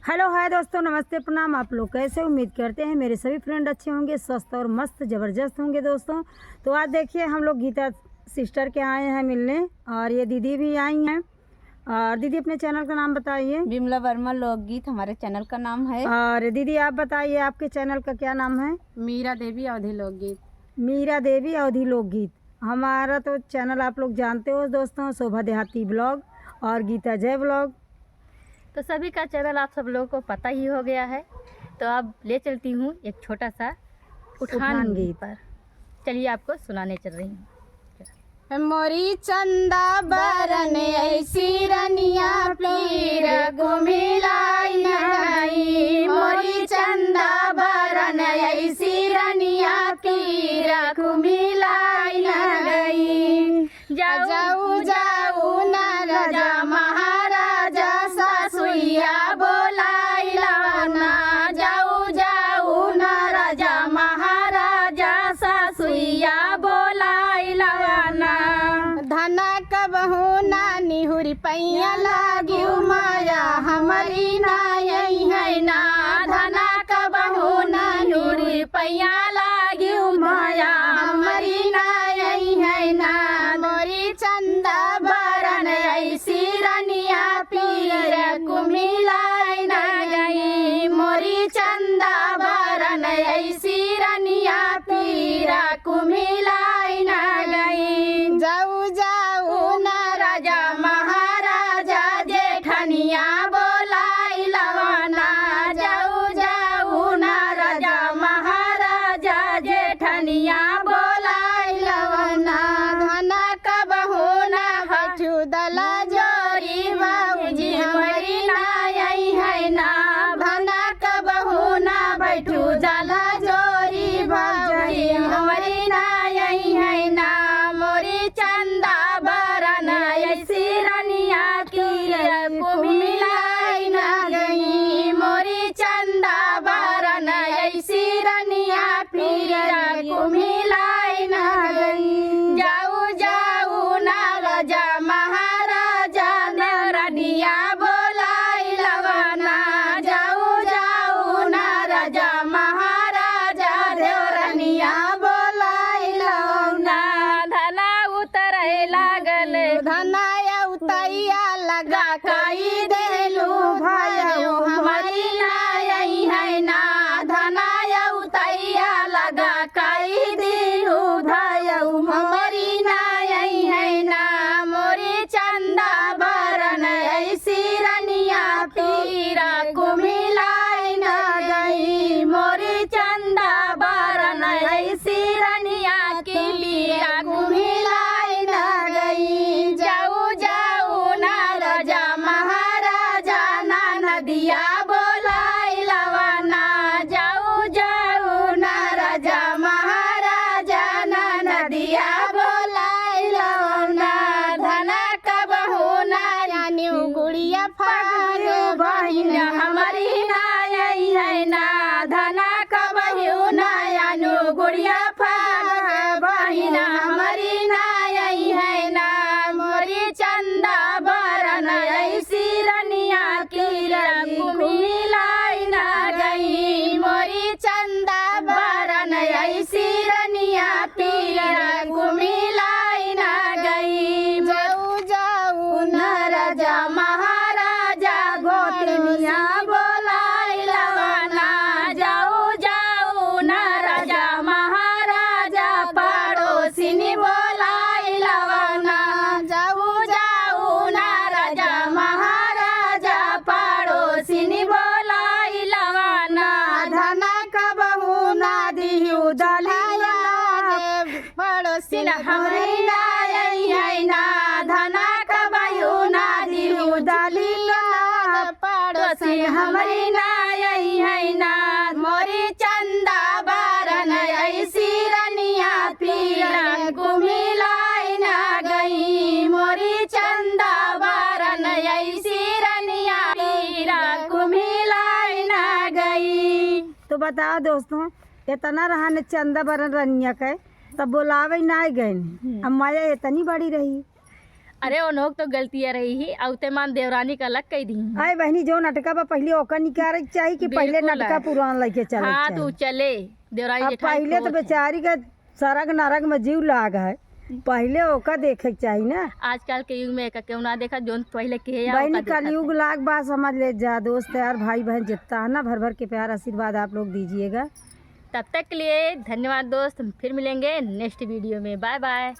Hello hi दोस्तों, नमस्ते, प्रणाम। आप लोग कैसे? उम्मीद करते हैं मेरे सभी फ्रेंड अच्छे होंगे, स्वस्थ और मस्त ज़बरदस्त होंगे दोस्तों। तो आज देखिए हम लोग गीता सिस्टर के आए हैं मिलने, और ये दीदी भी आई हैं। और दीदी अपने चैनल का नाम बताइए। विमला वर्मा लोकगीत हमारे चैनल का नाम है। और दीदी आप बताइए आपके चैनल का क्या नाम है? मीरा देवी अवधि लोकगीत। मीरा देवी अवधि लोकगीत। हमारा तो चैनल आप लोग जानते हो दोस्तों, शोभा देहाती ब्लॉग और गीता जय ब्लॉग। तो सभी का चैनल आप सब लोगों को पता ही हो गया है। तो अब ले चलती हूँ एक छोटा सा उठान गीत पर। चलिए आपको सुनाने चल रही हूँ। मोरी चंदा बरन ऐसी रनिया पीर घुमिलाई नहीं, मोरी चंदा बरन ऐसी रनिया पीर घुमिलाई नहीं। जाऊ जाऊ न राजा महाराजा सासुइया बोलाई लाना, जाऊ जाऊ न राजा महाराजा सासुइया बोलाई लाना। धना कबहू ना निहुरी पैया लागी माया हमारी नाई है ना, धना कबहू ना निहुरी पैया लागी माया हमारी नाई है ना। मोरी चंदा बरन ऐसी रनिया पीर कुमिलाई ना गई, मोरी चंदा बरन ऐसी रनिया पीर कुमिलाई ना गई। जाऊ जाऊ न राजा महाराजा जेठनिया बोलाई लवाना, जाऊ जाऊ न राजा महाराजा जेठनिया बोलाई लवाना। धना कबहू न हठू दला जोरी बाबूजी हमारी नाई है ना, धना कबहू न बैठू दला जोरी बाबूजी हमारी नाई है ना। मोरी चंदा बरन ऐसी रनिया की कुमिलाई ना गई, मोरी चंदा बरन ऐसी रनिया पीर कुमिलाई ना गई। जाऊ जाऊ न राजा महाराजा नरनिया बोलाई लवाना, जाऊ जाऊ न राजा महाराजा देवरनिया बोलाई लवाना। धना उतरे लागल धनाया उतैया लगा कई देलू भाइयों हमारी नाई है ना, धनाया उतैया लगा कई देलू भाइयों हमारी नाई है ना। मोरी चंदा बरन ऐसी रनिया पीरा कुमिलाई ना गई, मोरी चंदा बरन ऐसी रनिया की पीरा कुमिलाई ना गई। जाऊ जाऊ न राजा महाराजा ना नदिया बोलाई लवाना, जाऊ जाऊ न राजा महाराजा ना नदिया बोलाई लवाना। धना कबहू ना यानी गुड़िया फागो बहिन हमारी नाई है ना, धना कबहू ना यानी गुड़िया फागो बहिन हमारी नाई है ना। मोरी चंदा बरन ऐसी रनिया की कुमिलाई ना गई, मोरी चंदा बरन ऐसी रनिया पीर कुमिलाई ना गई। जाऊ जाऊ न राजा महाराजा गोतनिया बोलाई लवाना, जाऊ जाऊ न राजा महाराजा पड़ोसिनी बोलाई लवाना, जाऊ जाऊ न राजा महाराजा पड़ोसिनी बोलाई लवाना। धना कबहू ना दिहू दलिया पड़ोसिन हमारी नाई है ना, धना कबहू ना दिहू दलिया पड़ोसिन हमारी नाई है ना। मोरी चंदा बरन ऐसी रनिया पीर कुमिलाई ना गई, मोरी चंदा बरन ऐसी रनिया पीर कुमिलाई ना गई। तो बताओ दोस्तों, इतना रहा ने चंदा बरन रनिया के तब बोलावे ना गए, अब माया इतनी बड़ी रही। अरे उन्होंने तो गलतियाँ रही ही अवतेमान देवरानी का अलग कही दी। आए बहनी जो नाटका बा पहले ओकर निकाले के चाहिए कि पहले बिल्कुल नाटका है। पुरान लेके चले हाँ तो चले देवरानी अब जेठानी पहले तो खोत है। बेचारी का सरग नरग में जीव लाग है, पहले ओका देखे के चाहिए ना। आजकल के युग में एक क्यों ना देखा जो पहले के या बहनी ओका देखा कलयुग लाग बात समझ ले जा दोस्त यार भाई बहन जितना है ना भर भर के प्यार आशीर्वाद आप लोग दीजिएगा। तब तक के लिए धन्यवाद दोस्त, फिर मिलेंगे नेक्स्ट वीडियो में। Bye by.